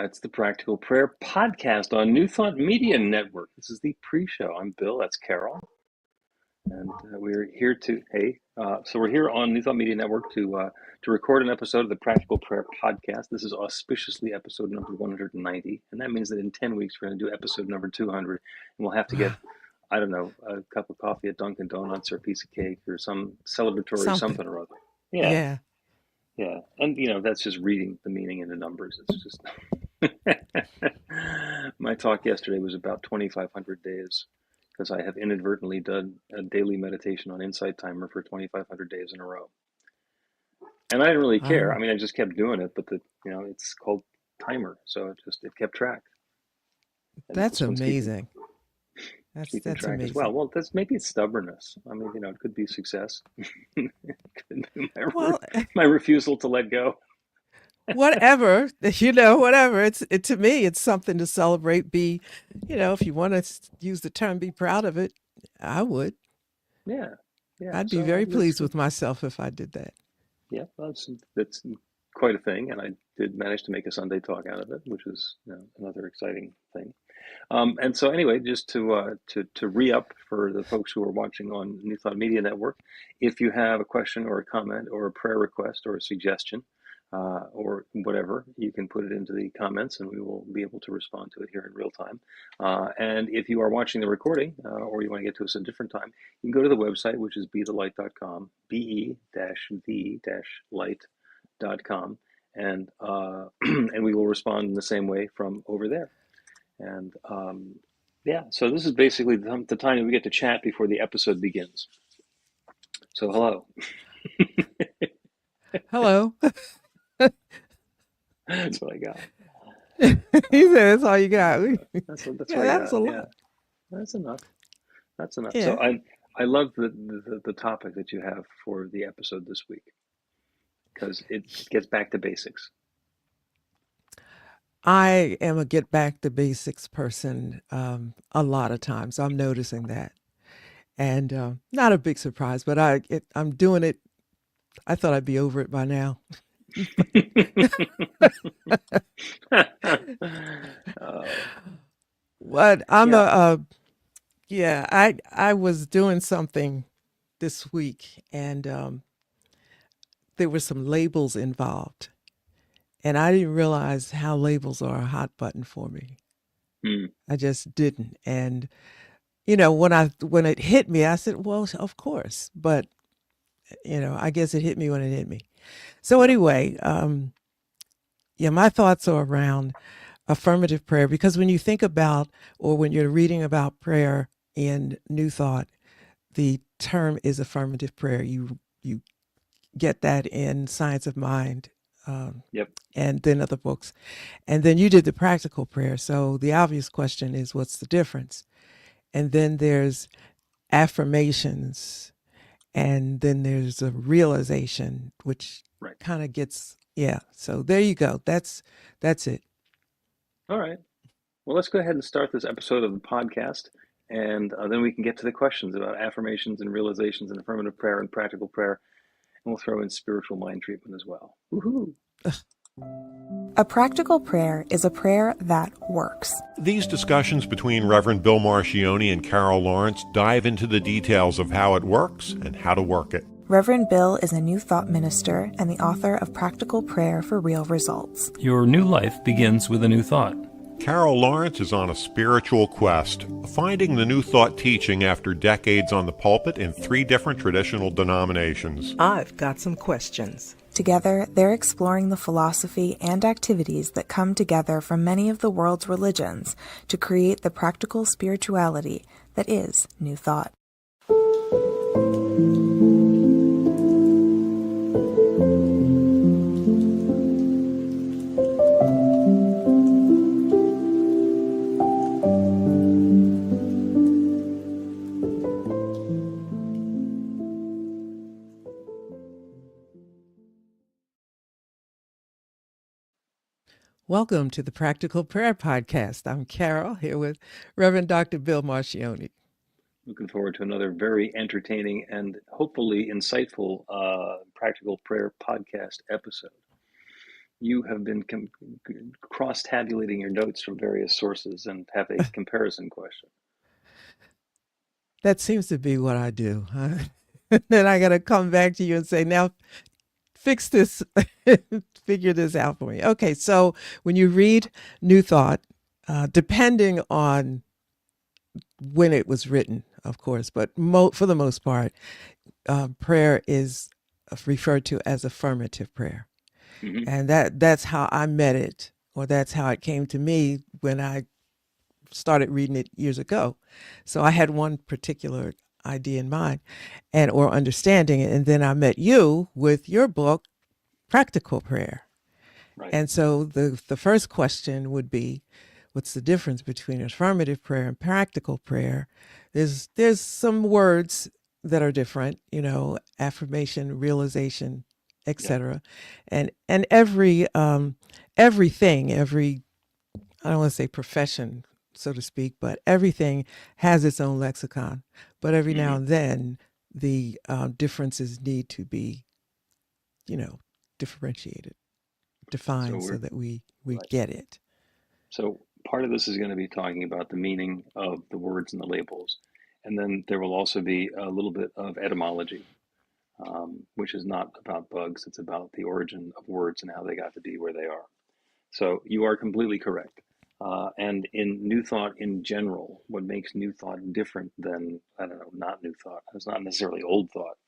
It's the Practical Prayer Podcast on New Thought Media Network. This is the pre-show. I'm Bill. That's Carol, and we're here so we're here on New Thought Media Network to record an episode of the Practical Prayer Podcast. This is auspiciously episode number 190, and that means that in 10 weeks we're going to do episode number 200, and we'll have to get, I don't know, a cup of coffee at Dunkin' Donuts or a piece of cake or some celebratory Something. something or other. Yeah, Yeah. yeah, and that's just reading the meaning into numbers. It's just. My talk yesterday was about 2,500 days because I have inadvertently done a daily meditation on Insight Timer for 2,500 days in a row. And I didn't really care. I Um, mean, I just kept doing it, but it's called timer. So it kept track. And that's this one's keeping amazing. keeping That's track as well. amazing. Well, maybe it's stubbornness. I mean, it could be success. It could be Well, my refusal to let go. whatever, whatever. To me, it's something to celebrate. If you want to use the term, be proud of it. I would. Yeah. Yeah. I'd be So very that's pleased good. with myself if I did that. Yeah, that's quite a thing, and I did manage to make a Sunday talk out of it, which is another exciting thing. And so, anyway, just to re-up for the folks who are watching on New Thought Media Network, if you have a question or a comment or a prayer request or a suggestion or whatever, you can put it into the comments, and we will be able to respond to it here in real time. And if you are watching the recording, or you want to get to us at a different time, you can go to the website, which is bethelight.com, be-the-light.com, and and we will respond in the same way from over there. And yeah, so this is basically the time that we get to chat before the episode begins. So hello. Hello. That's what I got. He said that's all you got. That's Yeah, what I that was got. a Yeah, lot. that's enough. That's enough. So Yeah. I love the topic that you have for the episode this week because it gets back to basics. I am a get back to basics person a lot of times. I'm noticing that. And not a big surprise, but I'm doing it. I thought I'd be over it by now. Oh, But I'm yeah. yeah, I was doing something this week and there were some labels involved. And I didn't realize how labels are a hot button for me. Hmm. I just didn't. And when it hit me, I said, "Well, of course." But I guess it hit me when it hit me. So Yep. anyway, yeah, my thoughts are around affirmative prayer because when you think about or when you're reading about prayer in New Thought, the term is affirmative prayer. You get that in Science of Mind, um, Yep. and then other books, and then you did the practical prayer. So the obvious question is, what's the difference? And then there's affirmations, and then there's a realization, which Right. kind of gets yeah. So there you go. That's it. All right. Well, let's go ahead and start this episode of the podcast, and then we can get to the questions about affirmations and realizations and affirmative prayer and practical prayer, and we'll throw in spiritual mind treatment as well. Woohoo! A practical prayer is a prayer that works. These discussions between Reverend Bill Marchiony and Carol Lawrence dive into the details of how it works and how to work it. Reverend Bill is a New Thought minister and the author of Practical Prayer for Real Results. Your new life begins with a new thought. Carol Lawrence is on a spiritual quest, finding the New Thought teaching after decades on the pulpit in 3 different traditional denominations. I've got some questions. Together, they're exploring the philosophy and activities that come together from many of the world's religions to create the practical spirituality that is New Thought. Welcome to the Practical Prayer Podcast. I'm Carol here with Reverend Dr. Bill Marchiony. Looking forward to another very entertaining and hopefully insightful practical prayer podcast episode. you have been cross-tabulating your notes from various sources and have a comparison question. That seems to be what I do. Then I got to come back to you and say, now fix this, figure this out for me. Okay, so when you read New Thought, depending on when it was written, of course, but for the most part, prayer is referred to as affirmative prayer. Mm-hmm. And that's how I met it, or that's how it came to me when I started reading it years ago. So I had one particular idea in mind or understanding it. And then I met you with your book, Practical Prayer. Right. And so the first question would be, what's the difference between affirmative prayer and practical prayer? There's some words that are different, affirmation, realization, Yeah. etc. And everything, I don't want to say profession, so to speak, but everything has its own lexicon. But every now Mm-hmm. and then, the differences need to be, differentiated, So defined, so we're that we right. get it. So part of this is going to be talking about the meaning of the words and the labels. And then there will also be a little bit of etymology, which is not about bugs. It's about the origin of words and how they got to be where they are. So you are completely correct. And in New Thought in general, what makes New Thought different than, I don't know, not New Thought, it's not necessarily Old Thought,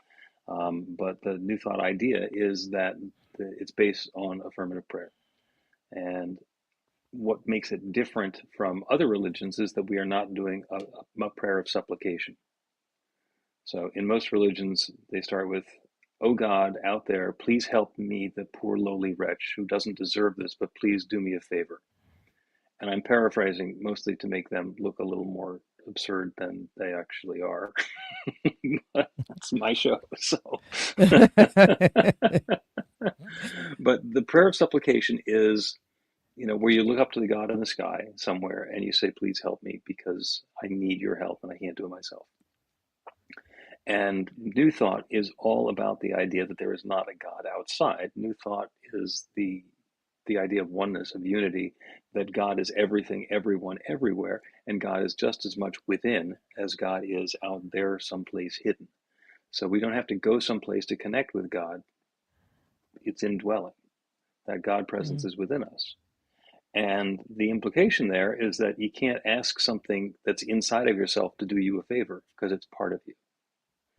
but the New Thought idea is that it's based on affirmative prayer. And what makes it different from other religions is that we are not doing a prayer of supplication. So in most religions, they start with, "Oh God, out there, please help me, the poor lowly wretch who doesn't deserve this, but please do me a favor." And I'm paraphrasing mostly to make them look a little more absurd than they actually are. But it's my show, so. But the prayer of supplication is, where you look up to the God in the sky somewhere and you say, "Please help me because I need your help and I can't do it myself." And New Thought is all about the idea that there is not a God outside. New Thought is the idea of oneness, of unity, that God is everything, everyone, everywhere, and God is just as much within as God is out there someplace hidden. So we don't have to go someplace to connect with God. It's indwelling. That God presence Mhm, is within us. And the implication there is that you can't ask something that's inside of yourself to do you a favor because it's part of you.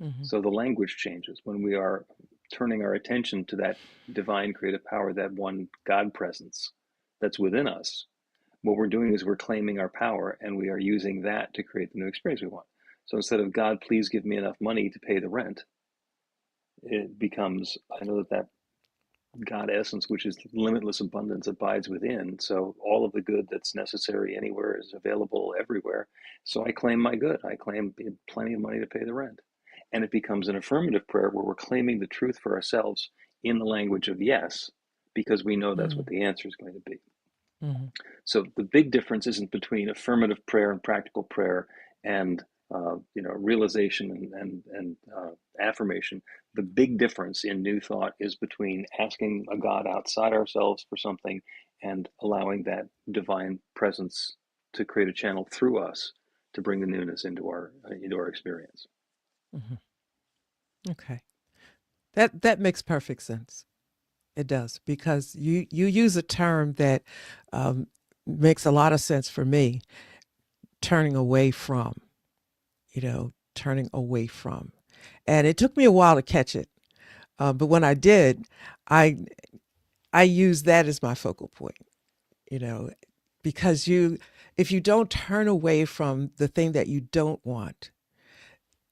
mhm, So the language changes when we are turning our attention to that divine creative power, that one God presence that's within us. What we're doing is we're claiming our power and we are using that to create the new experience we want. So instead of, "God, please give me enough money to pay the rent," it becomes, "I know that God essence, which is limitless abundance, abides within. So all of the good that's necessary anywhere is available everywhere. So I claim my good. I claim plenty of money to pay the rent." And it becomes an affirmative prayer where we're claiming the truth for ourselves in the language of yes, because we know that's what mhm, the answer is going to be. mhm, So the big difference isn't between affirmative prayer and practical prayer and realization and affirmation. The big difference in New Thought is between asking a God outside ourselves for something and allowing that divine presence to create a channel through us to bring the newness into our experience. mhm. Okay, that makes perfect sense. It does, because you use a term that um, makes a lot of sense for me. Turning away from, turning away from, and it took me a while to catch it. But when I did, I I use that as my focal point, you know, because if you don't turn away from the thing that you don't want,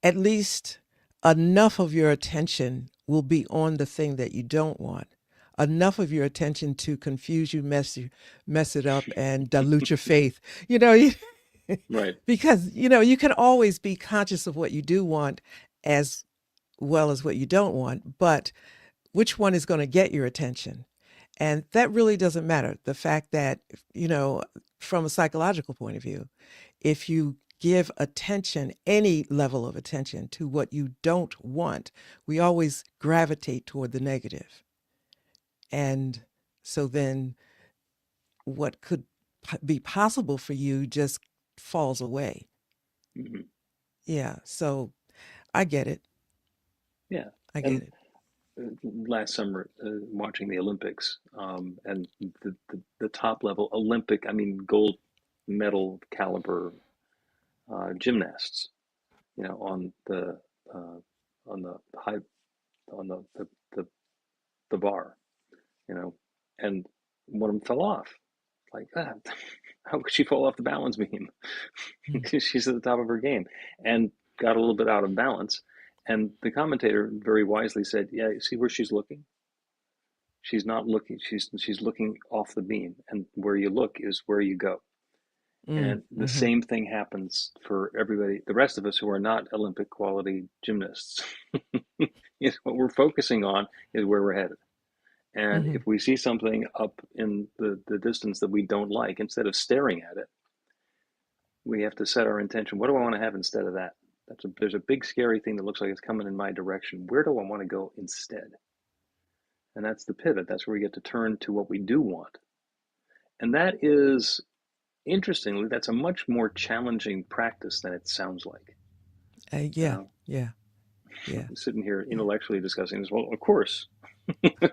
at least enough of your attention will be on the thing that you don't want. Enough of your attention to confuse you, mess it up, and dilute your faith. You know, Right. because you can always be conscious of what you do want as well as what you don't want, but which one is going to get your attention? And that really doesn't matter. The fact that, you know, from a psychological point of view, if you give attention, any level of attention to what you don't want, we always gravitate toward the negative. And So then what could be possible for you just falls away. Hmm. Yeah. So I get it. Yeah. I get And it. last summer, watching the Olympics, and the top level Olympic, I mean, gold medal caliber gymnasts, on uh, the high, on the bar, you know, and one of them fell off. Like, how could she fall off the balance beam? Mm, She's at the top of her game, and got a little bit out of balance. And the commentator very wisely said, "Yeah, see where she's looking? She's not looking. She's looking off the beam, and where you look is where you go." mm, And the mm-hmm, same thing happens for everybody, the rest of us who are not Olympic quality gymnasts. What we're focusing on is where we're headed. And mm-hmm, if we see something up in the distance that we don't like, instead of staring at it, we have to set our intention. What do I want to have instead of that? There's a big scary thing that looks like it's coming in my direction. Where do I want to go instead? And that's the pivot. That's where we get to turn to what we do want. And that is, interestingly, that's a much more challenging practice than it sounds like. yeah, Now, yeah, yeah, sitting here yeah. intellectually discussing this, well, of course,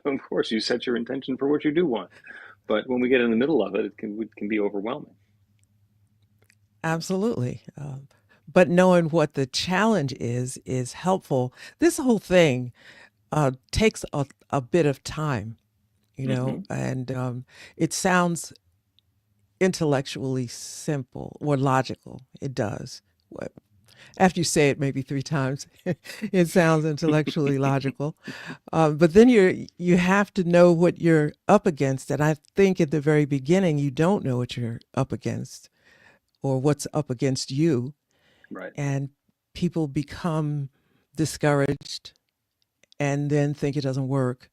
of course, you set your intention for what you do want. But when we get in the middle of it, it can be overwhelming. Absolutely. But knowing what the challenge is helpful. This whole thing takes a bit of time, Mm-hmm. and it sounds intellectually simple or logical. It does. What- After you say it maybe three times, it sounds intellectually logical. But then you have to know what you're up against, and I think at the very beginning you don't know what you're up against or what's up against you, Right. and people become discouraged and then think it doesn't work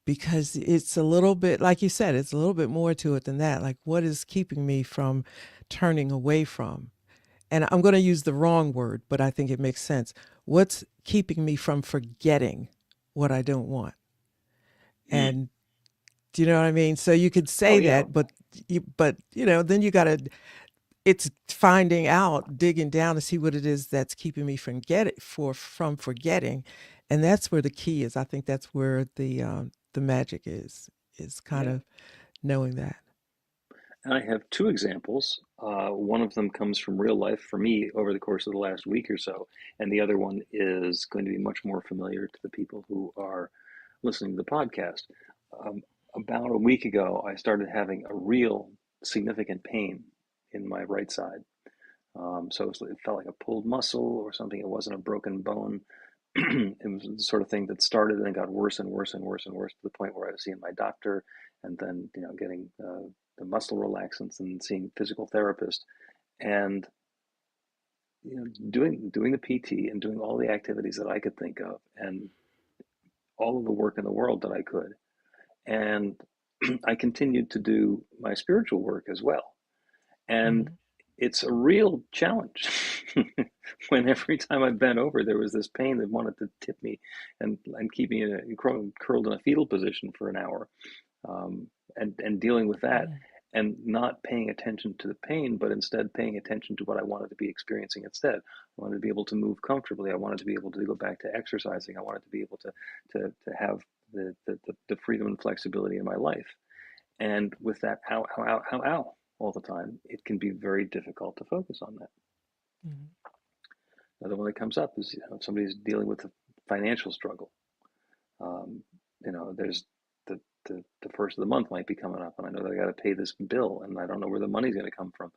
because it's a little bit, like you said, it's a little bit more to it than that. Like, what is keeping me from turning away from? And I'm going to use the wrong word, but I think it makes sense. What's keeping me from forgetting what I don't want? Mm. And do you know what I mean? So you could Oh say yeah. that, but then you got to, it's finding out, digging down to see what it is that's keeping me from forgetting, and that's where the key is. I think that's where the magic is kind Yeah. of knowing that. And I have two examples. One of them comes from real life for me over the course of the last week or so, and the other one is going to be much more familiar to the people who are listening to the podcast. Um, about a week ago, I started having a real significant pain in my right side. So it felt like a pulled muscle or something. It wasn't a broken bone. It was the sort of thing that started and got worse and worse and worse and worse to the point where I was seeing my doctor, and then getting the muscle relaxants and seeing physical therapist, and doing the PT and doing all the activities that I could think of, and all of the work in the world that I could, and I continued to do my spiritual work as well. And Hmm. it's a real challenge when every time I bent over, there was this pain that wanted to tip me and keep me curled in a fetal position for an hour, and dealing with that, and not paying attention to the pain, but instead paying attention to what I wanted to be experiencing instead. I wanted to be able to move comfortably. I wanted to be able to go back to exercising. I wanted to be able to have the freedom and flexibility in my life. And with that ow, ow, ow, ow, ow all the time, it can be very difficult to focus on that. Hmm. Another one that comes up is, if somebody's dealing with a financial struggle. Um, there's the first of the month might be coming up, and I know that I got to pay this bill, and I don't know where the money's going to come from.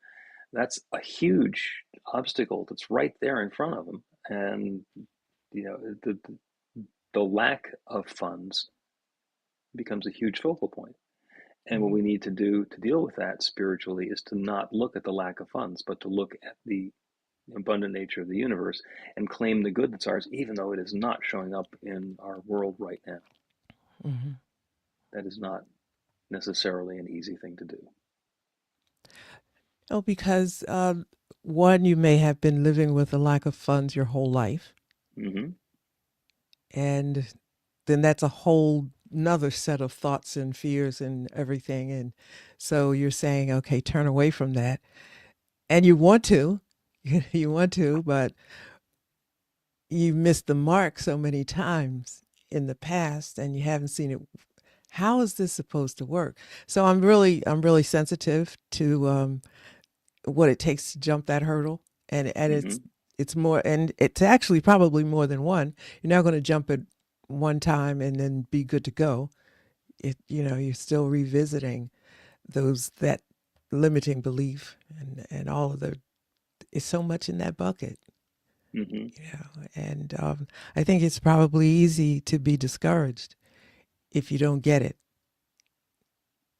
That's a huge obstacle that's right there in front of them, and the lack of funds becomes a huge focal point. And what Hmm. we need to do to deal with that spiritually is to not look at the lack of funds, but to look at the abundant nature of the universe and claim the good that's ours, even though it is not showing up in our world right now. Hmm. That is not necessarily an easy thing to do. Oh, because one, you may have been living with a lack of funds your whole life, Hmm. and then that's a whole another set of thoughts and fears and everything. And so you're saying, okay, turn away from that. And you want to, you want to, but you missed the mark so many times in the past and you haven't seen it. How is this supposed to work? So I'm really sensitive to what it takes to jump that hurdle. And Hmm. it's more, and it's actually probably more than one. You're not going to jump it one time and then be good to go. You're still revisiting that limiting belief and all of the, it's so much in that bucket. Hmm. And I think it's probably easy to be discouraged if you don't get it.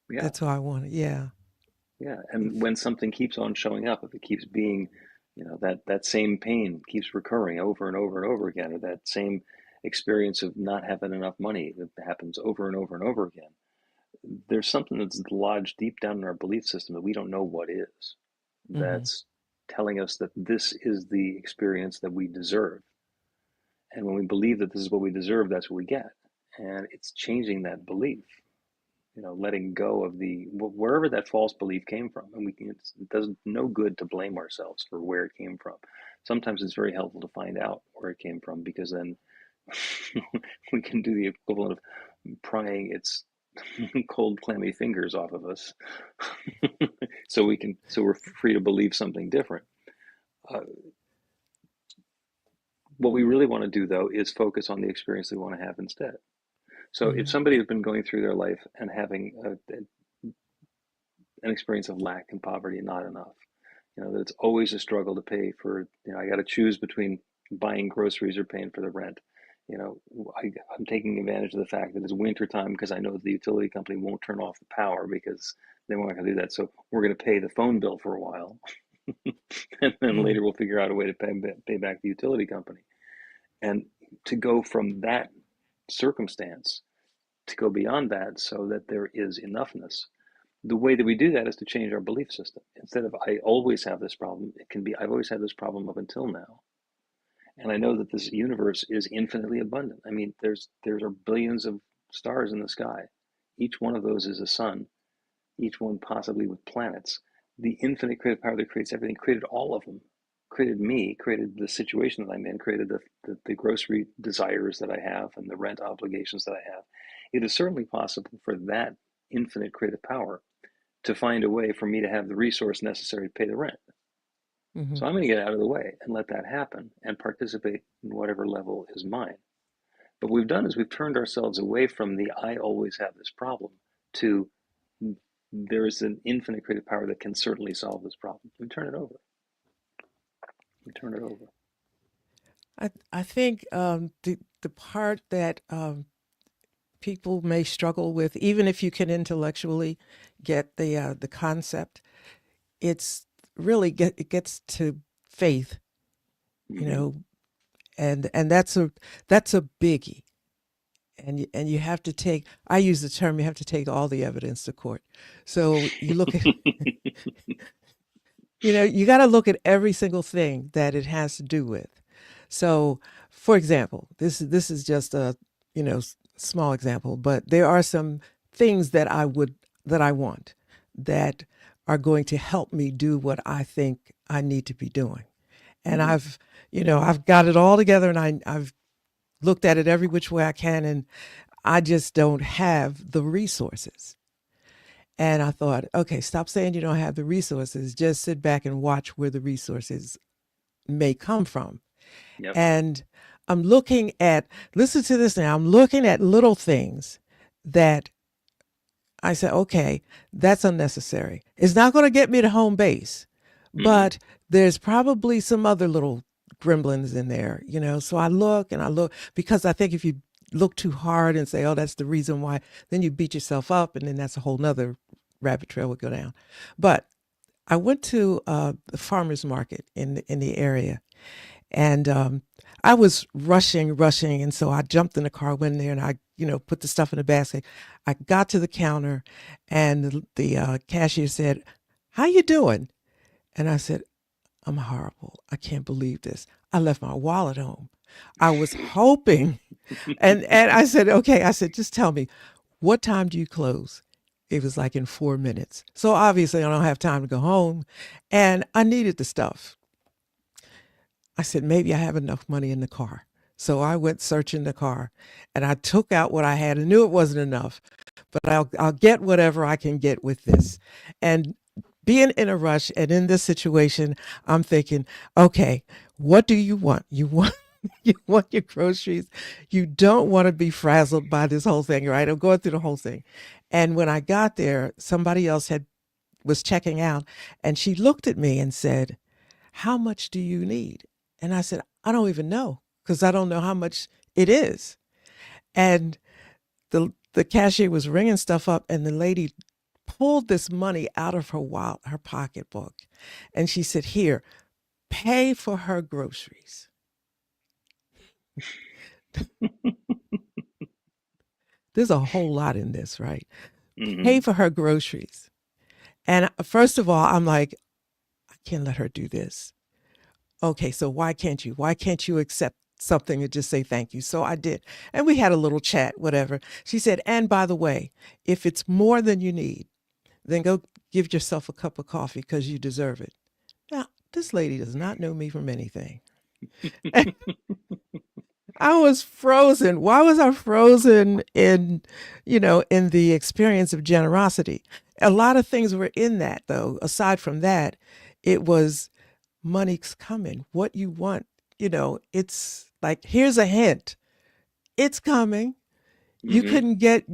Yeah. That's why I want it. Yeah. Yeah. And when something keeps on showing up, if it keeps being, that same pain keeps recurring over and over and over again, or that same experience of not having enough money that happens over and over and over again, there's something that's lodged deep down in our belief system that we don't know what is, Mm-hmm. that's telling us that this is the experience that we deserve. And when we believe that this is what we deserve, that's what we get. And it's changing that belief, letting go of wherever that false belief came from. And it does no good to blame ourselves for where it came from. Sometimes it's very helpful to find out where it came from, because then we can do the equivalent of prying its cold, clammy fingers off of us, so we're free to believe something different. Uh, what we really want to do, though, is focus on the experience they want to have instead. So if Mm-hmm. somebody has been going through their life and having an experience of lack and poverty and not enough, that it's always a struggle to pay for, I got to choose between buying groceries or paying for the rent. You know, I'm taking advantage of the fact that it's winter time because I know the utility company won't turn off the power because they won't going to do that. So we're going to pay the phone bill for a while, and then Mm-hmm. later we'll figure out a way to pay back the utility company. And to go from that circumstance to go beyond that so that there is enoughness, the way that we do that is to change our belief system. Instead of I always have this problem, it can be I've always had this problem up until now. And I know that this universe is infinitely abundant. I mean, there are billions of stars in the sky. Each one of those is a sun, each one possibly with planets. The infinite creative power that creates everything created all of them, created me, created the situation that I'm in, created the grocery desires that I have and the rent obligations that I have. It is certainly possible for that infinite creative power to find a way for me to have the resource necessary to pay the rent. Mm-hmm. So I'm going to get out of the way and let that happen and participate in whatever level is mine. But what we've done is we've turned ourselves away from the I always have this problem to there is an infinite creative power that can certainly solve this problem. We turn it over. We turn it over. I think the part that people may struggle with, even if you can intellectually get the concept, it's really it gets to faith, you Mm-hmm. know, and that's a biggie. And you have to take, I use the term, you have to take all the evidence to court. So you look at, you got to look at every single thing that it has to do with. So, for example, this is just a small example, but there are some things that I want that are going to help me do what I think I need to be doing, and Mm-hmm. I've got it all together, and I've looked at it every which way I can, and I just don't have the resources. And I thought, okay, stop saying you don't have the resources. Just sit back and watch where the resources may come from. Yep. And I'm looking at, listen to this now, I'm looking at little things that I said, okay, that's unnecessary. It's not going to get me to home base, Mm-hmm. but there's probably some other little gremlins in there. So I look and I look because I think if you look too hard and say, oh, that's the reason why, then you beat yourself up and then that's a whole nother rabbit trail would go down. But I went to the farmer's market in the area, and I was rushing, and so I jumped in the car, went in there, and I, put the stuff in the basket. I got to the counter, and the cashier said, "How you doing?" And I said, I'm horrible. I can't believe this. I left my wallet home. I was hoping, and I said, okay, I said, just tell me, what time do you close? It was like in 4 minutes. So obviously I don't have time to go home. And I needed the stuff. I said, maybe I have enough money in the car. So I went searching the car and I took out what I had and knew it wasn't enough, but I'll get whatever I can get with this. And being in a rush and in this situation, I'm thinking, okay, what do you want? You want you want your groceries. You don't want to be frazzled by this whole thing, right? I'm going through the whole thing. And when I got there, somebody else had was checking out and she looked at me and said, how much do you need? And I said, I don't even know because I don't know how much it is. And the cashier was ringing stuff up and the lady pulled this money out of her wallet, her pocketbook. And she said, here, pay for her groceries. There's a whole lot in this, right? Pay for her groceries. And first of all, I'm like, I can't let her do this. Okay, so why can't you? Why can't you accept something and just say thank you? So I did. And we had a little chat, whatever. She said, and by the way, if it's more than you need, then go give yourself a cup of coffee because you deserve it. Now, this lady does not know me from anything. I was frozen. Why was I frozen in the experience of generosity? A lot of things were in that, though. Aside from that, it was money's coming. What you want, it's like, here's a hint. It's coming. You couldn't get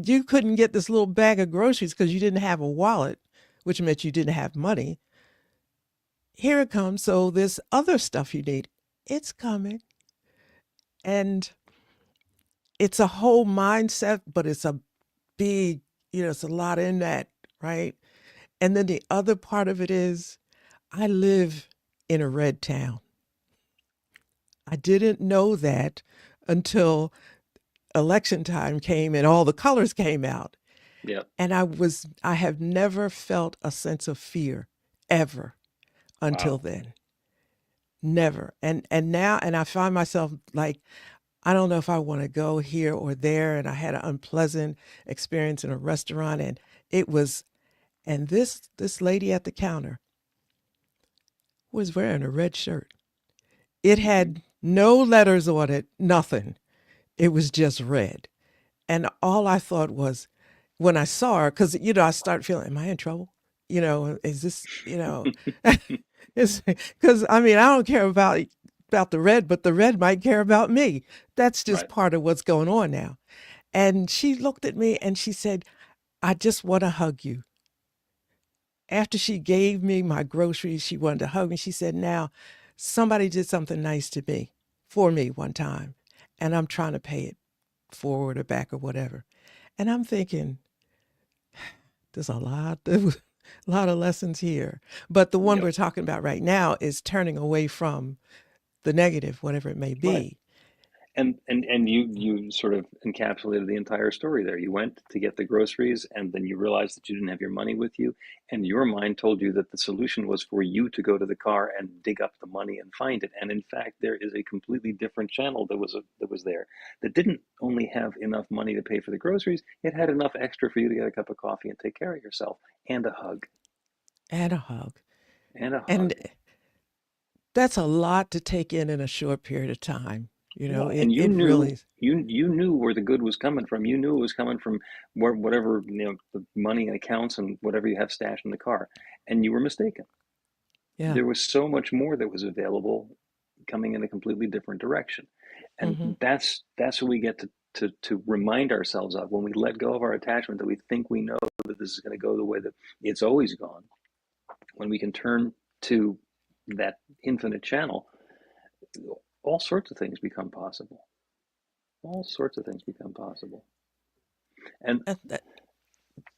this little bag of groceries because you didn't have a wallet, which meant you didn't have money. Here it comes. So this other stuff you need, it's coming. And it's a whole mindset, but it's a big, it's a lot in that, right? And then the other part of it is I live in a red town. I didn't know that until election time came and all the colors came out. Yeah. And I have never felt a sense of fear ever until then. Never. And now, and I find myself like, I don't know if I want to go here or there. And I had an unpleasant experience in a restaurant and this lady at the counter was wearing a red shirt. It had no letters on it, nothing. It was just red. And all I thought was, when I saw her, because, I start feeling, am I in trouble? Is this, it's because, I don't care about the red, but the red might care about me. That's just Right. part of what's going on now. And she looked at me and she said, I just want to hug you. After she gave me my groceries, she wanted to hug me. She said, now, somebody did something nice to me, for me one time, and I'm trying to pay it forward or back or whatever. And I'm thinking, there's a lot of lessons here. But the one Yep. we're talking about right now is turning away from the negative, whatever it may be. Right. And you sort of encapsulated the entire story there. You went to get the groceries and then you realized that you didn't have your money with you, and your mind told you that the solution was for you to go to the car and dig up the money and find it. And in fact, there is a completely different channel that was there that didn't only have enough money to pay for the groceries, it had enough extra for you to get a cup of coffee and take care of yourself and a hug. And a hug. And a hug. And that's a lot to take in a short period of time. And you it knew really, you knew where the good was coming from. You knew it was coming from whatever, the money and accounts and whatever you have stashed in the car, and you were mistaken. yeah. There was so much more that was available, coming in a completely different direction, and that's what we get to remind ourselves of when we let go of our attachment, that we think we know that this is going to go the way that it's always gone. When we can turn to that infinite channel, all sorts of things become possible. All sorts of things become possible. And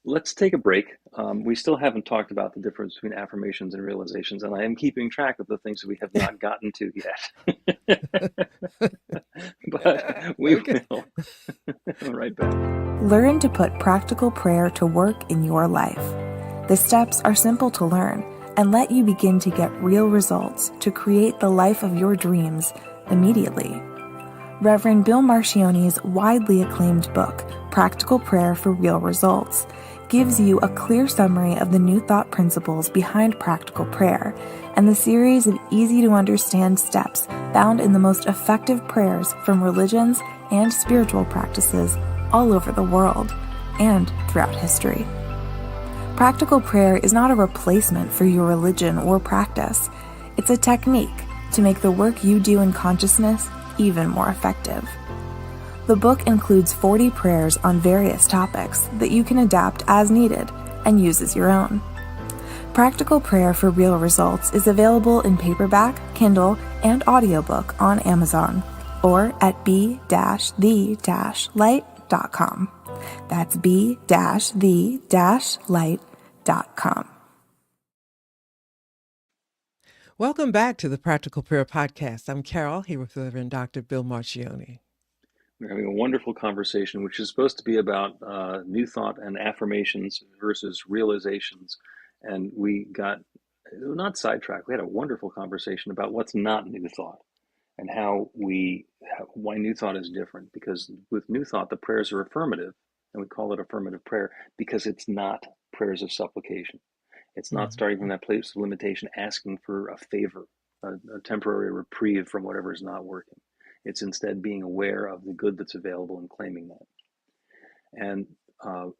let's take a break. We still haven't talked about the difference between affirmations and realizations, and I am keeping track of the things that we have not gotten to yet. But we will. Right back. Learn to put practical prayer to work in your life. The steps are simple to learn, and let you begin to get real results to create the life of your dreams immediately. Reverend Bill Marchiony's widely acclaimed book, Practical Prayer for Real Results, gives you a clear summary of the New Thought principles behind practical prayer and the series of easy-to-understand steps found in the most effective prayers from religions and spiritual practices all over the world and throughout history. Practical prayer is not a replacement for your religion or practice. It's a technique to make the work you do in consciousness even more effective. The book includes 40 prayers on various topics that you can adapt as needed and use as your own. Practical Prayer for Real Results is available in paperback, Kindle, and audiobook on Amazon or at b-the-light.com. That's b-the-light.com. Welcome back to the Practical Prayer Podcast. I'm Carol, here with Reverend Dr. Bill Marchiony. We're having a wonderful conversation, which is supposed to be about new thought and affirmations versus realizations. And we got not sidetracked. We had a wonderful conversation about what's not new thought and why new thought is different. Because with new thought, the prayers are affirmative, and we call it affirmative prayer because it's not prayers of supplication. It's not starting from that place of limitation, asking for a favor, a temporary reprieve from whatever is not working. It's instead being aware of the good that's available and claiming that. And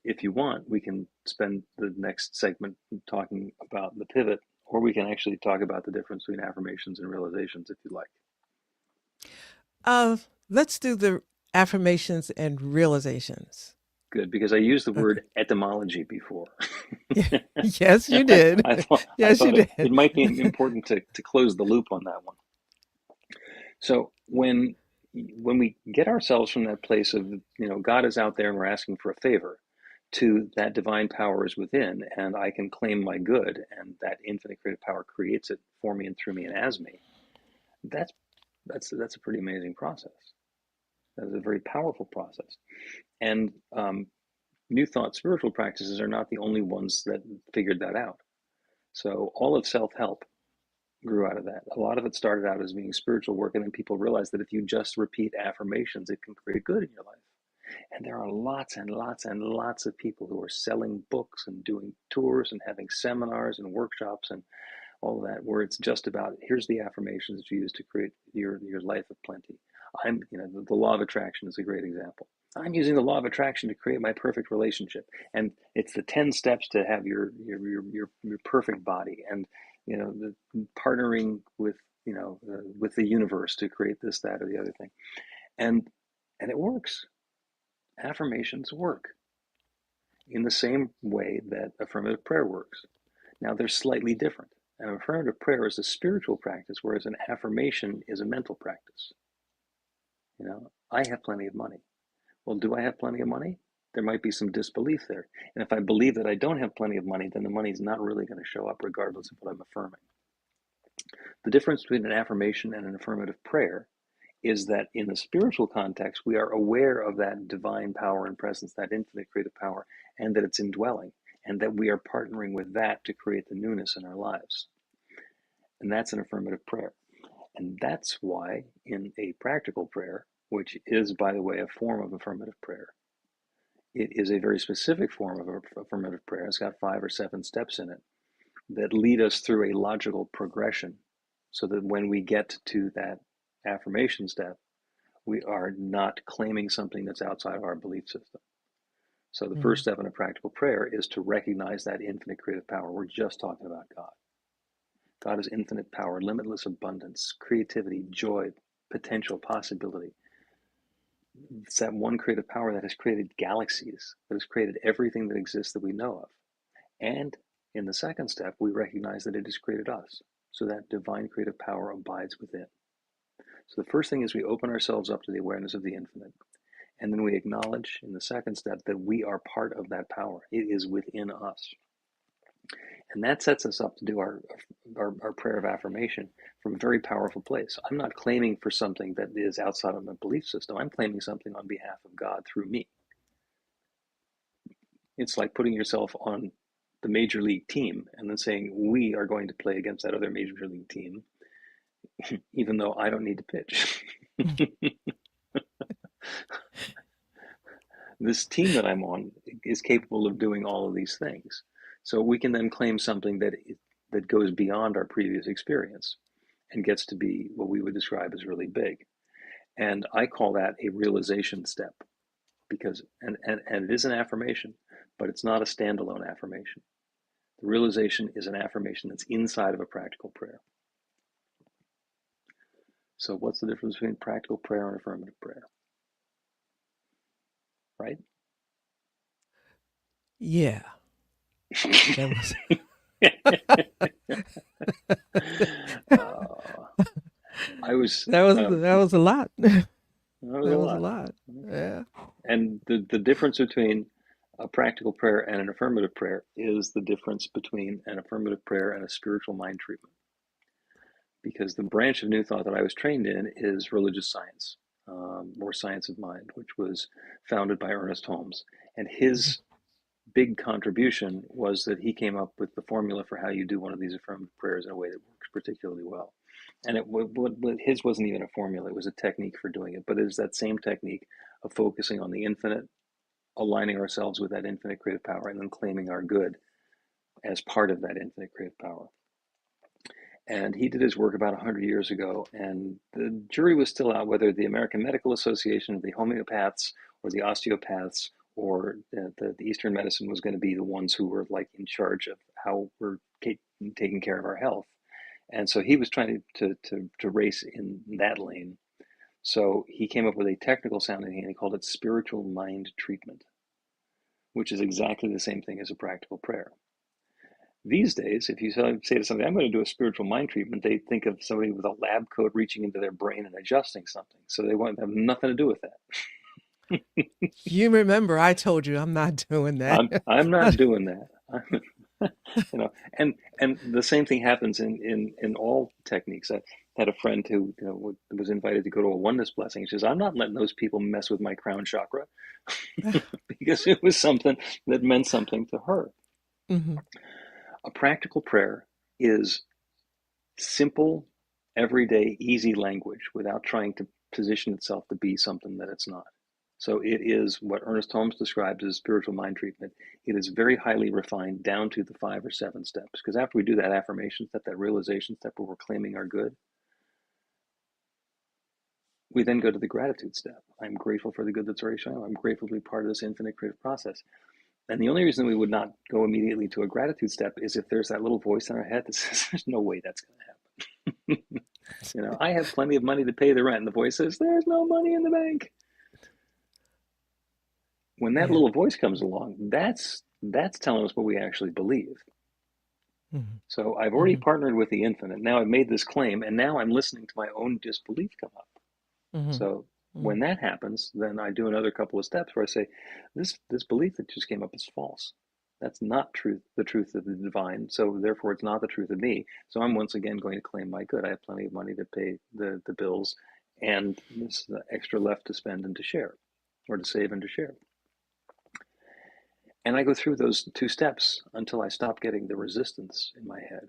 if you want, we can spend the next segment talking about the pivot, or we can actually talk about the difference between affirmations and realizations if you like. Let's do the affirmations and realizations. Good, because I used the word etymology before. Yes, you did. Yes, you did. It might be important to close the loop on that one. So when we get ourselves from that place of, God is out there and we're asking for a favor, to that divine power is within, and I can claim my good, and that infinite creative power creates it for me and through me and as me. That's a pretty amazing process. That's a very powerful process. And New Thought spiritual practices are not the only ones that figured that out. So all of self-help grew out of that. A lot of it started out as being spiritual work, and then people realized that if you just repeat affirmations, it can create good in your life. And there are lots and lots and lots of people who are selling books and doing tours and having seminars and workshops and all of that, where it's just about, here's the affirmations that you use to create your life of plenty. The law of attraction is a great example. I'm using the law of attraction to create my perfect relationship, and it's the 10 steps to have your perfect body, and the partnering with with the universe to create this, that, or the other thing, and it works. Affirmations work in the same way that affirmative prayer works. Now they're slightly different. An affirmative prayer is a spiritual practice, whereas an affirmation is a mental practice. I have plenty of money. Well, do I have plenty of money? There might be some disbelief there. And if I believe that I don't have plenty of money, then the money is not really going to show up regardless of what I'm affirming. The difference between an affirmation and an affirmative prayer is that in the spiritual context, we are aware of that divine power and presence, that infinite creative power, and that it's indwelling, and that we are partnering with that to create the newness in our lives. And that's an affirmative prayer. And that's why in a practical prayer, which is, by the way, a form of affirmative prayer, it is a very specific form of affirmative prayer. It's got 5 or 7 steps in it that lead us through a logical progression, so that when we get to that affirmation step, we are not claiming something that's outside of our belief system. So the first step in a practical prayer is to recognize that infinite creative power. We're just talking about God. God is infinite power, limitless abundance, creativity, joy, potential, possibility. It's that one creative power that has created galaxies, that has created everything that exists that we know of. And in the second step, we recognize that it has created us. So that divine creative power abides within. So the first thing is we open ourselves up to the awareness of the infinite. And then we acknowledge in the second step that we are part of that power. It is within us. And that sets us up to do our prayer of affirmation from a very powerful place. I'm not claiming for something that is outside of my belief system. I'm claiming something on behalf of God through me. It's like putting yourself on the major league team and then saying we are going to play against that other major league team, even though I don't need to pitch. This team that I'm on is capable of doing all of these things. So we can then claim something that goes beyond our previous experience and gets to be what we would describe as really big. And I call that a realization step because, and it is an affirmation, but it's not a standalone affirmation. The realization is an affirmation that's inside of a practical prayer. So what's the difference between practical prayer and affirmative prayer? Right? Yeah. That was I was that was a lot. That that was a was a lot. lot. Yeah. And the difference between a practical prayer and an affirmative prayer is the difference between an affirmative prayer and a spiritual mind treatment. Because the branch of New Thought that I was trained in is religious science, or science of mind, which was founded by Ernest Holmes. And his big contribution was that he came up with the formula for how you do one of these affirmative prayers in a way that works particularly well. And his wasn't even a formula, it was a technique for doing it, but it is that same technique of focusing on the infinite, aligning ourselves with that infinite creative power, and then claiming our good as part of that infinite creative power. And he did his work about 100 years ago, and the jury was still out whether the American Medical Association, the homeopaths, or the osteopaths, or the Eastern medicine was going to be the ones who were like in charge of how we're taking care of our health. And so he was trying to race in that lane. So he came up with a technical sounding thing, and he called it spiritual mind treatment, which is exactly the same thing as a practical prayer. These days, if you say to somebody, I'm going to do a spiritual mind treatment, they think of somebody with a lab coat reaching into their brain and adjusting something. So they want to have nothing to do with that. You remember I told you I'm not doing that. I'm not doing that. And the same thing happens in all techniques. I had a friend who was invited to go to a oneness blessing. She says, I'm not letting those people mess with my crown chakra because it was something that meant something to her. Mm-hmm. A practical prayer is simple, everyday, easy language without trying to position itself to be something that it's not. So it is what Ernest Holmes describes as spiritual mind treatment. It is very highly refined down to the 5 or 7 steps. Because after we do that affirmation step, that realization step where we're claiming our good, we then go to the gratitude step. I'm grateful for the good that's already shown. I'm grateful to be part of this infinite creative process. And the only reason we would not go immediately to a gratitude step is if there's that little voice in our head that says, there's no way that's going to happen. I have plenty of money to pay the rent. And the voice says, there's no money in the bank. When that little voice comes along, that's telling us what we actually believe. Mm-hmm. So I've already partnered with the infinite. Now I've made this claim, and now I'm listening to my own disbelief come up. Mm-hmm. So when that happens, then I do another couple of steps where I say, this belief that just came up is false. That's not the truth of the divine. So therefore, it's not the truth of me. So I'm once again going to claim my good. I have plenty of money to pay the bills, and there's extra left to spend and to share, or to save and to share. And I go through those 2 steps until I stop getting the resistance in my head.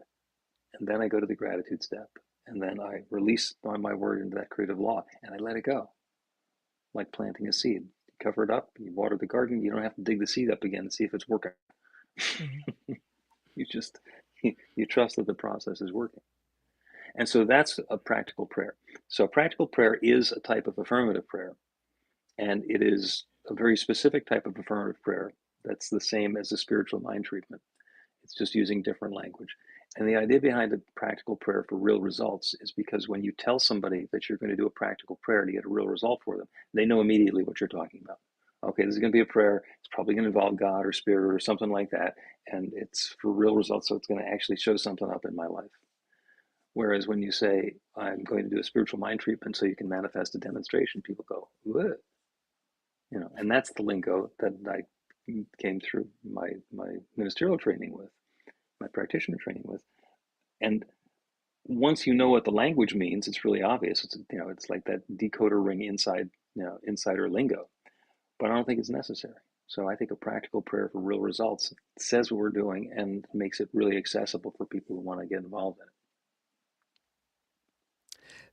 And then I go to the gratitude step. And then I release my word into that creative law, and I let it go. Like planting a seed. You cover it up, you water the garden, you don't have to dig the seed up again to see if it's working. Mm-hmm. you trust that the process is working. And so that's a practical prayer. So a practical prayer is a type of affirmative prayer. And it is a very specific type of affirmative prayer that's the same as a spiritual mind treatment. It's just using different language. And the idea behind a practical prayer for real results is because when you tell somebody that you're going to do a practical prayer to get a real result for them, they know immediately what you're talking about. Okay, this is going to be a prayer. It's probably going to involve God or spirit or something like that. And it's for real results, so it's going to actually show something up in my life. Whereas when you say, I'm going to do a spiritual mind treatment so you can manifest a demonstration, people go, what? And that's the lingo that I came through my ministerial training with, my practitioner training with. And once you know what the language means, it's really obvious. It's like that decoder ring insider lingo. But I don't think it's necessary. So I think a practical prayer for real results says what we're doing and makes it really accessible for people who want to get involved in it.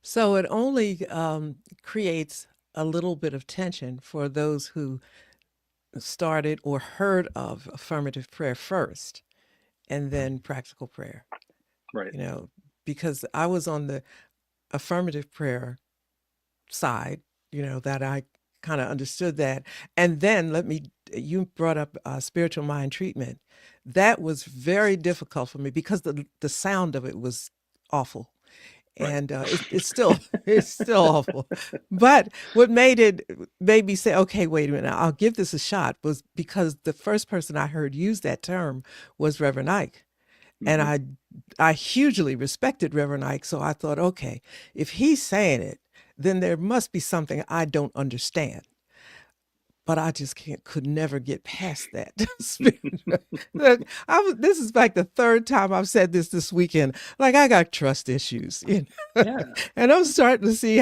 So it only creates a little bit of tension for those who started or heard of affirmative prayer first and then practical prayer, Right. you know, because I was on the affirmative prayer side, that I kind of understood that. And then you brought up spiritual mind treatment. That was very difficult for me because the sound of it was awful. Right. And it's still it's still awful. But what made me say, okay, wait a minute, I'll give this a shot was because the first person I heard use that term was Reverend Ike. And Hmm. I hugely respected Reverend Ike. So I thought, okay, if he's saying it, then there must be something I don't understand. But I just could never get past that. Look, this is like the third time I've said this weekend. Like I got trust issues, Yeah. and I'm starting to see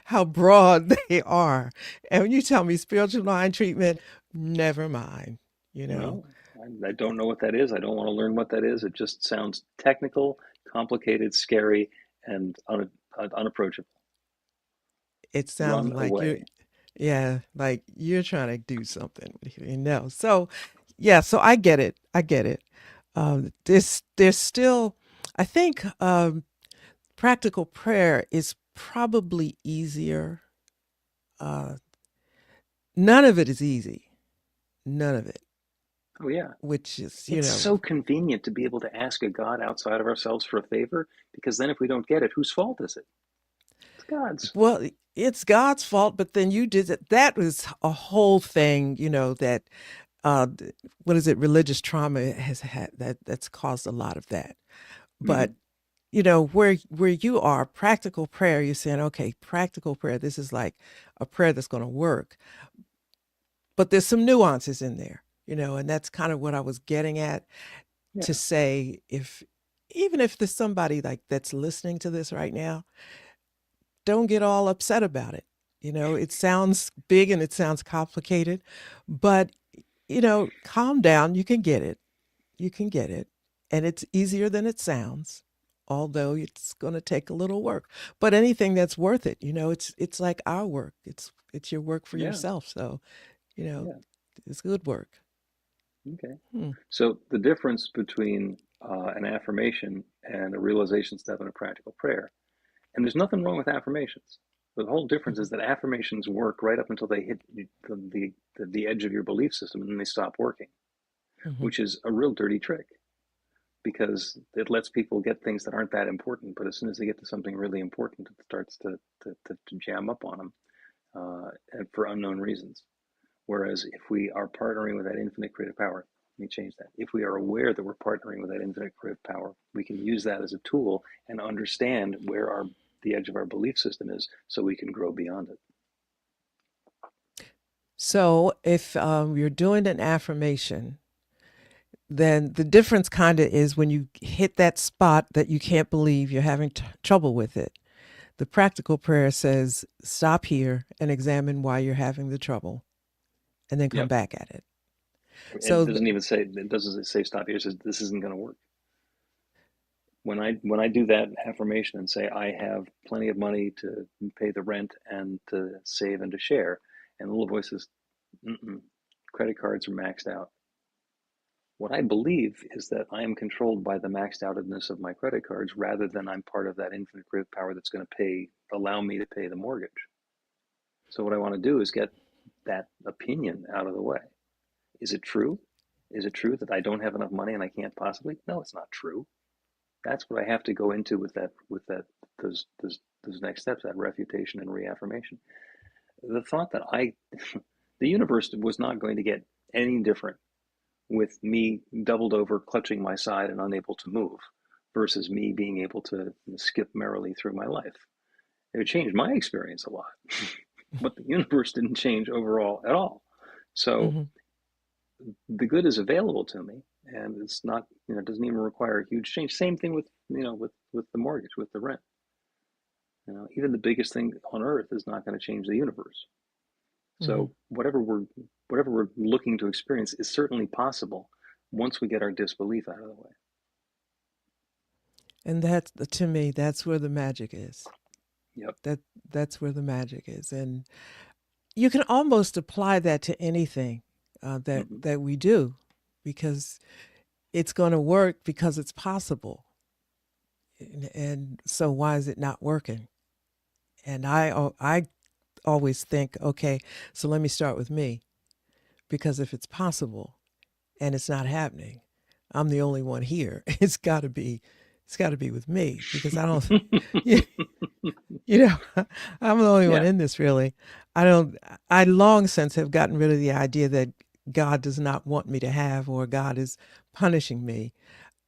how broad they are. And when you tell me spiritual mind treatment, never mind. You know, Well, I don't know what that is. I don't want to learn what that is. It just sounds technical, complicated, scary, and unapproachable. it sounds Run like away. yeah, like you're trying to do something, So, yeah, so I get it. I get it. There's still, I think, practical prayer is probably easier. Uh, None of it is easy. None of it, Oh, yeah. which is, It's so convenient to be able to ask a God outside of ourselves for a favor because then if we don't get it, whose fault is it? It's God's. well, it's God's fault, but then you did it. That was a whole thing, that uh, what is it? Religious trauma has had that's caused a lot of that. But Hmm. where you are, practical prayer, you're saying, okay, practical prayer, this is like a prayer that's going to work. But there's some nuances in there, and that's kind of what I was getting at to Yeah. say even if there's somebody like that's listening to this right now, don't get all upset about it. It sounds big and it sounds complicated, but calm down. You can get it. You can get it. And it's easier than it sounds, although it's going to take a little work. But anything that's worth it, it's like our work. It's your work for Yeah. yourself. So, you know, Yeah. it's good work. Okay. Hmm. So the difference between an affirmation and a realization step in a practical prayer, and there's nothing wrong with affirmations. The whole difference Hmm. is that affirmations work right up until they hit the edge of your belief system and then they stop working, Hmm. which is a real dirty trick because it lets people get things that aren't that important. But as soon as they get to something really important, it starts to jam up on them and for unknown reasons. Whereas if we are partnering with that infinite creative power, let me change that. If we are aware that we're partnering with that infinite creative power, we can use that as a tool and understand where the edge of our belief system is so we can grow beyond it. So if you're doing an affirmation, then the difference kind of is when you hit that spot that you can't believe you're having trouble with it. The practical prayer says, stop here and examine why you're having the trouble and then come Yep. back at it. And So, it doesn't say stop here. It says this isn't going to work. When I do that affirmation and say I have plenty of money to pay the rent and to save and to share, and the little voice says, mm-mm, credit cards are maxed out. What I believe is that I am controlled by the maxed outedness of my credit cards rather than I'm part of that infinite creative power that's going to allow me to pay the mortgage. So what I want to do is get that opinion out of the way. Is it true? Is it true that I don't have enough money and I can't possibly? No, it's not true. That's what I have to go into those next steps, that refutation and reaffirmation. The thought that the universe was not going to get any different with me doubled over, clutching my side and unable to move, versus me being able to skip merrily through my life. It changed my experience a lot, but the universe didn't change overall at all. So mhm. the good is available to me, and it's not, it doesn't even require a huge change. Same thing with, with the mortgage, with the rent. Even the biggest thing on earth is not going to change the universe. Hmm. So whatever we're looking to experience is certainly possible once we get our disbelief out of the way. And that's, to me, that's where the magic is. Yep. That that's where the magic is, and you can almost apply that to anything that Hmm. that we do, because it's going to work because it's possible. And so why is it not working? And I always think, okay, so let me start with me, because if it's possible and it's not happening, I'm the only one here. It's got to be with me, because I don't you, you know I'm the only one Yeah. in this, really. I don't I long since have gotten rid of the idea that God does not want me to have, or God is punishing me.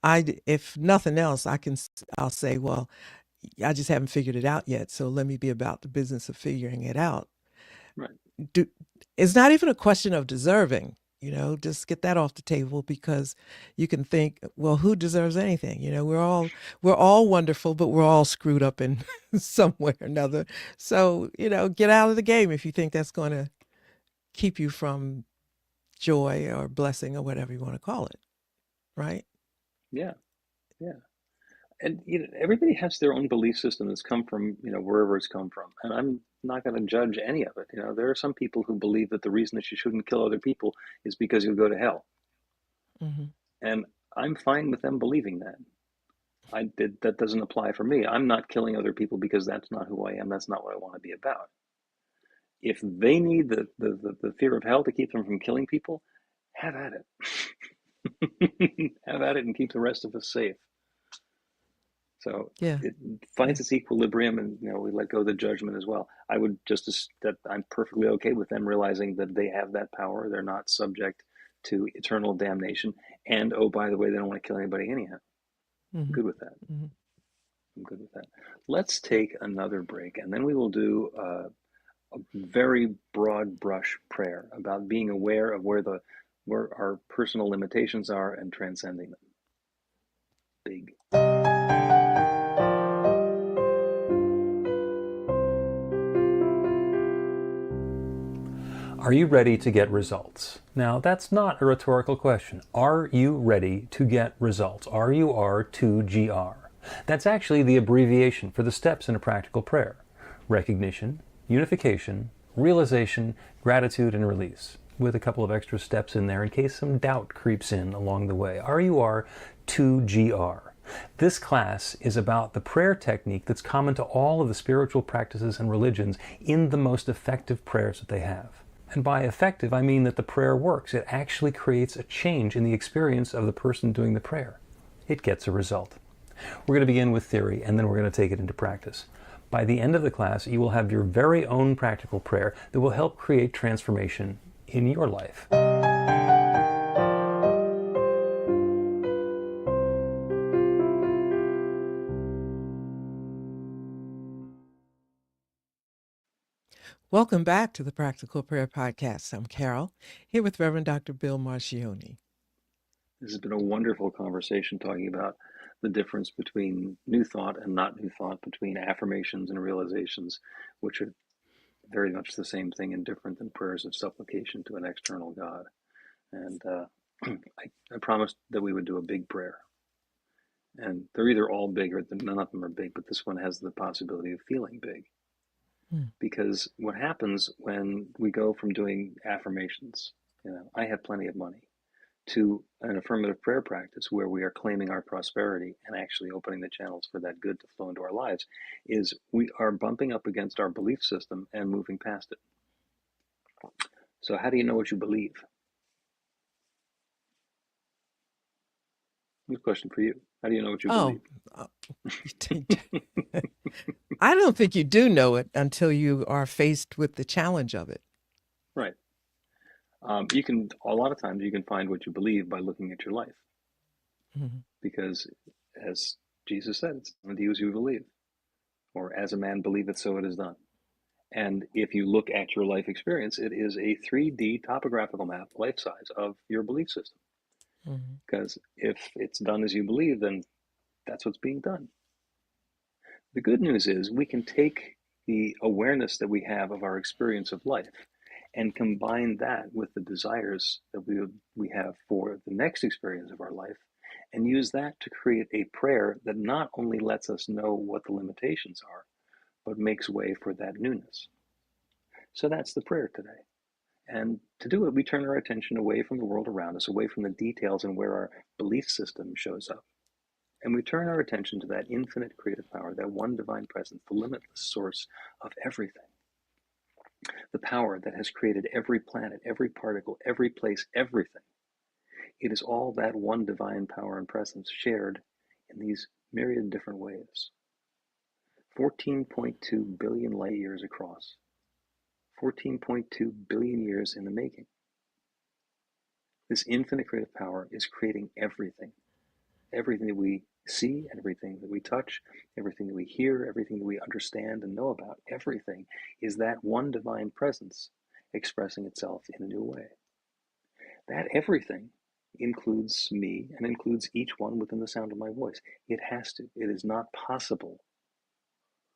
If nothing else, I'll say, well, I just haven't figured it out yet, so let me be about the business of figuring it out. Right. Do, it's not even a question of deserving, just get that off the table, because you can think, well, who deserves anything? We're all wonderful, but we're all screwed up in some way or another. So, get out of the game if you think that's going to keep you from joy or blessing or whatever you want to call it, right? Yeah. Yeah. And everybody has their own belief system that's come from wherever it's come from, and I'm not going to judge any of it. There are some people who believe that the reason that you shouldn't kill other people is because you'll go to hell, Hmm. and I'm fine with them believing that. That doesn't apply for me. I'm not killing other people because that's not who I am. That's not what I want to be about. If they need the fear of hell to keep them from killing people, have at it. Have at it and keep the rest of us safe. So Yeah. it Yeah. finds its equilibrium, and we let go of the judgment as well. I would that I'm perfectly okay with them realizing that they have that power. They're not subject to eternal damnation, and oh, by the way, they don't want to kill anybody anyhow. I'm Hmm. good with that. Hmm. I'm good with that. Let's take another break, and then we will do a very broad brush prayer about being aware of where our personal limitations are and transcending them. Big. Are you ready to get results? Now, that's not a rhetorical question. Are you ready to get results? RUR2GR. That's actually the abbreviation for the steps in a practical prayer: recognition, unification, realization, gratitude, and release, with a couple of extra steps in there in case some doubt creeps in along the way. RUR2GR. This class is about the prayer technique that's common to all of the spiritual practices and religions in the most effective prayers that they have. And by effective, I mean that the prayer works. It actually creates a change in the experience of the person doing the prayer. It gets a result. We're going to begin with theory, and then we're going to take it into practice. By the end of the class, you will have your very own practical prayer that will help create transformation in your life. Welcome back to the Practical Prayer Podcast. I'm Carol, here with Reverend Dr. Bill Marchiony. This has been a wonderful conversation talking about the difference between new thought and not new thought, between affirmations and realizations, which are very much the same thing and different than prayers of supplication to an external God. And I promised that we would do a big prayer. And they're either all big or none of them are big, but this one has the possibility of feeling big. Mm. Because what happens when we go from doing affirmations, I have plenty of money, to an affirmative prayer practice where we are claiming our prosperity and actually opening the channels for that good to flow into our lives, is we are bumping up against our belief system and moving past it. So how do you know what you believe? Good question for you. How do you know what you Oh, believe? I don't think you do know it until you are faced with the challenge of it. Right. You can, a lot of times you can find what you believe by looking at your life, Mm-hmm. because as Jesus said, it's unto you as you believe, or as a man believeth, so it is done. And if you look at your life experience, it is a 3D topographical map, life size, of your belief system. Mm-hmm. Because if it's done as you believe, then that's what's being done. The good news is we can take the awareness that we have of our experience of life and combine that with the desires that we have for the next experience of our life, and use that to create a prayer that not only lets us know what the limitations are, but makes way for that newness. So that's the prayer today. And to do it, we turn our attention away from the world around us, away from the details and where our belief system shows up. And we turn our attention to that infinite creative power, that one divine presence, the limitless source of everything. The power that has created every planet, every particle, every place, everything. It is all that one divine power and presence shared in these myriad different ways. 14.2 billion light years across. 14.2 billion years in the making. This infinite creative power is creating everything. Everything that we see, everything that we touch, everything that we hear, everything that we understand and know about, everything is that one divine presence expressing itself in a new way. That everything includes me and includes each one within the sound of my voice. It has to. It is not possible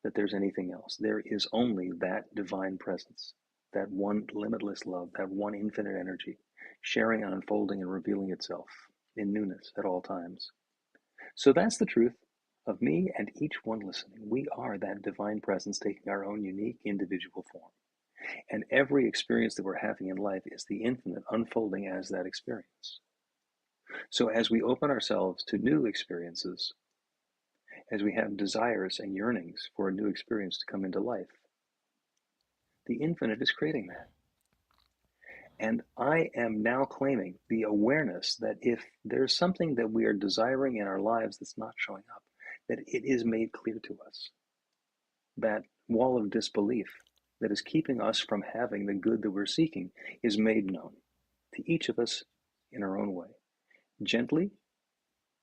that there's anything else. There is only that divine presence, that one limitless love, that one infinite energy, sharing and unfolding and revealing itself in newness at all times. So that's the truth of me and each one listening. We are that divine presence taking our own unique individual form. And every experience that we're having in life is the infinite unfolding as that experience. So as we open ourselves to new experiences, as we have desires and yearnings for a new experience to come into life, the infinite is creating that. And I am now claiming the awareness that if there's something that we are desiring in our lives that's not showing up, that it is made clear to us. That wall of disbelief that is keeping us from having the good that we're seeking is made known to each of us in our own way, gently,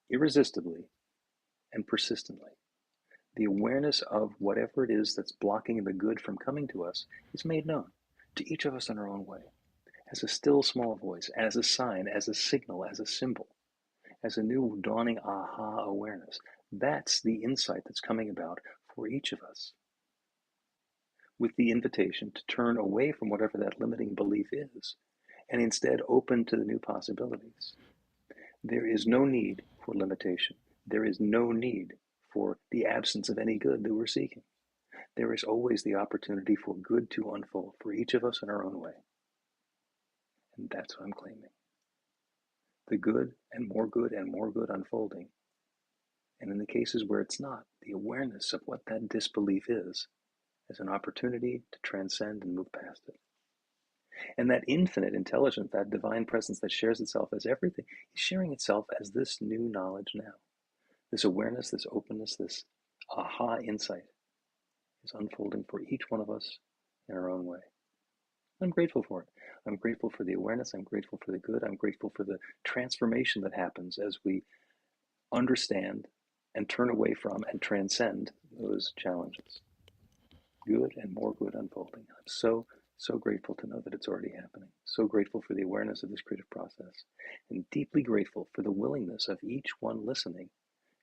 irresistibly, and persistently. The awareness of whatever it is that's blocking the good from coming to us is made known to each of us in our own way, as a still small voice, as a sign, as a signal, as a symbol, as a new dawning aha awareness. That's the insight that's coming about for each of us, with the invitation to turn away from whatever that limiting belief is and instead open to the new possibilities. There is no need for limitation. There is no need for the absence of any good that we're seeking. There is always the opportunity for good to unfold for each of us in our own way. And that's what I'm claiming. The good and more good and more good unfolding. And in the cases where it's not, the awareness of what that disbelief is as an opportunity to transcend and move past it. And that infinite intelligence, that divine presence that shares itself as everything, is sharing itself as this new knowledge now. This awareness, this openness, this aha insight is unfolding for each one of us in our own way. I'm grateful for it. I'm grateful for the awareness. I'm grateful for the good. I'm grateful for the transformation that happens as we understand and turn away from and transcend those challenges. Good and more good unfolding. I'm so grateful to know that it's already happening. So grateful for the awareness of this creative process, and deeply grateful for the willingness of each one listening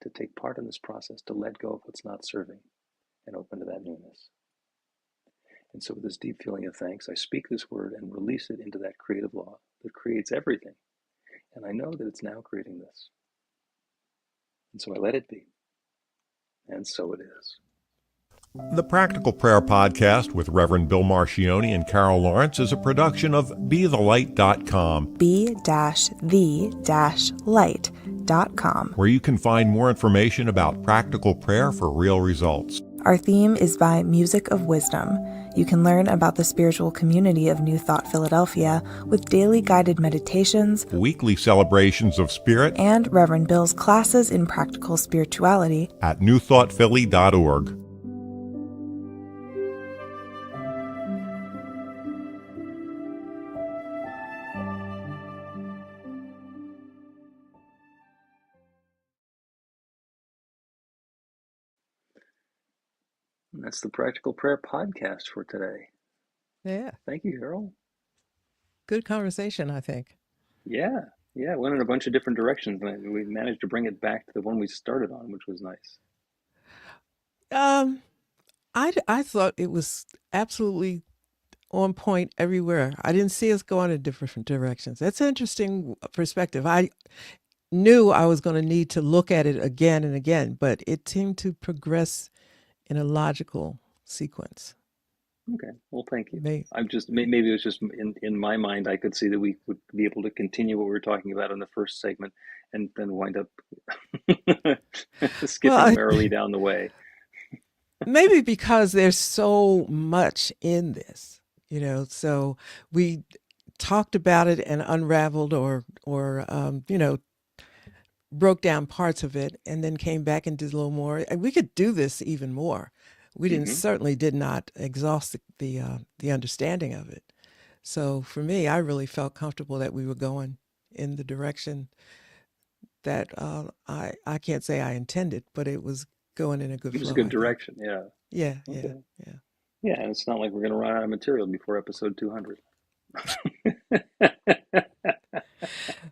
to take part in this process, to let go of what's not serving and open to that newness. And so with this deep feeling of thanks, I speak this word and release it into that creative law that creates everything. And I know that it's now creating this. And so I let it be. And so it is. The Practical Prayer Podcast with Reverend Bill Marchiony and Carol Lawrence is a production of BeTheLight.com. be-the-light.com. Where you can find more information about practical prayer for real results. Our theme is by Music of Wisdom. You can learn about the spiritual community of New Thought Philadelphia with daily guided meditations, Weekly celebrations of spirit, and Reverend Bill's classes in practical spirituality at newthoughtphilly.org. And that's the Practical Prayer Podcast for today. Yeah. Thank you, Carol. Good conversation, I think. Yeah, went in a bunch of different directions, and we managed to bring it back to the one we started on, which was nice. I thought it was absolutely on point everywhere. I didn't see us going in different directions. That's an interesting perspective. I knew I was going to need to look at it again and again, but it seemed to progress in a logical sequence. Okay, well, thank you. May, I'm just maybe it was just in my mind. I could see that we would be able to continue what we were talking about in the first segment, and then wind up skipping well, merrily down the way. maybe because there's so much in this, So we talked about it and unraveled, or broke down parts of it, and then came back and did a little more. And we could do this even more. We certainly did not exhaust the understanding of it. So for me, I really felt comfortable that we were going in the direction that I can't say I intended, but it was going in a good It was flow, a good I think. direction, yeah. Yeah, Okay. yeah. Yeah, and it's not like we're going to run out of material before episode 200.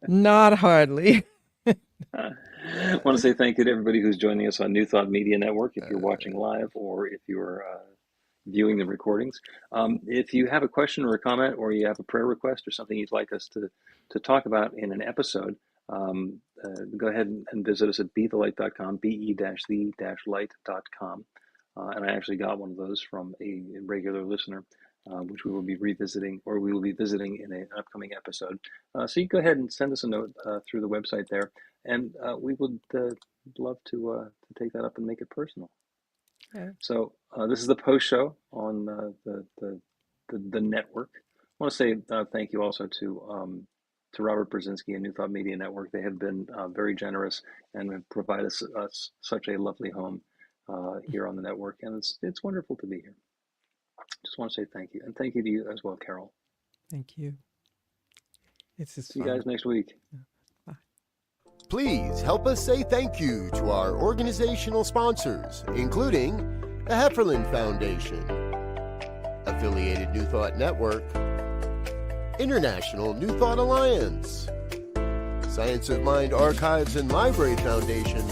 Not hardly. I want to say thank you to everybody who's joining us on New Thought Media Network, if you're watching live or if you're viewing the recordings. If you have a question or a comment, or you have a prayer request or something you'd like us to talk about in an episode, go ahead and visit us at bethelight.com, be-the-light.com. And I actually got one of those from a regular listener, which we will be revisiting, or we will be visiting in an upcoming episode. So you go ahead and send us a note through the website there, and we would love to take that up and make it personal. Okay. So this is the post show on the network. I want to say thank you also to Robert Brzezinski and New Thought Media Network. They have been very generous and have provided us such a lovely home here on the network, and it's wonderful to be here. Just want to say thank you, and thank you to you as well, Carol. Thank you. It's just See you fun. guys next week. Bye. Please help us say thank you to our organizational sponsors, including the Hefferland Foundation, Affiliated New Thought Network, International New Thought Alliance, Science of Mind Archives and Library Foundation,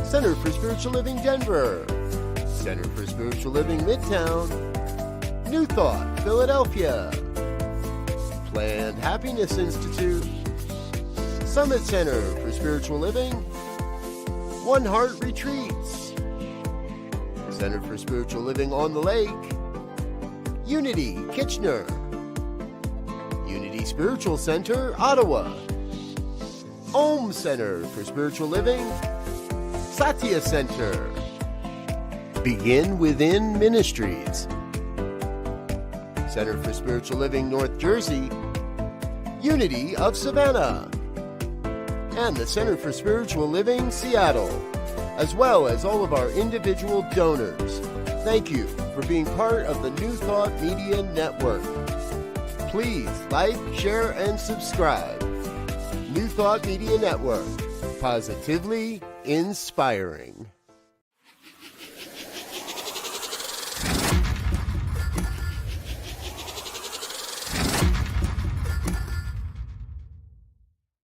Center for Spiritual Living Denver, Center for Spiritual Living Midtown, New Thought Philadelphia, Planned Happiness Institute, Summit Center for Spiritual Living, One Heart Retreats, Center for Spiritual Living on the Lake, Unity Kitchener, Unity Spiritual Center Ottawa, Om Center for Spiritual Living, Satya Center, Begin Within Ministries, Center for Spiritual Living North Jersey, Unity of Savannah, and the Center for Spiritual Living Seattle, as well as all of our individual donors. Thank you for being part of the New Thought Media Network. Please like, share, and subscribe. New Thought Media Network, positively inspiring.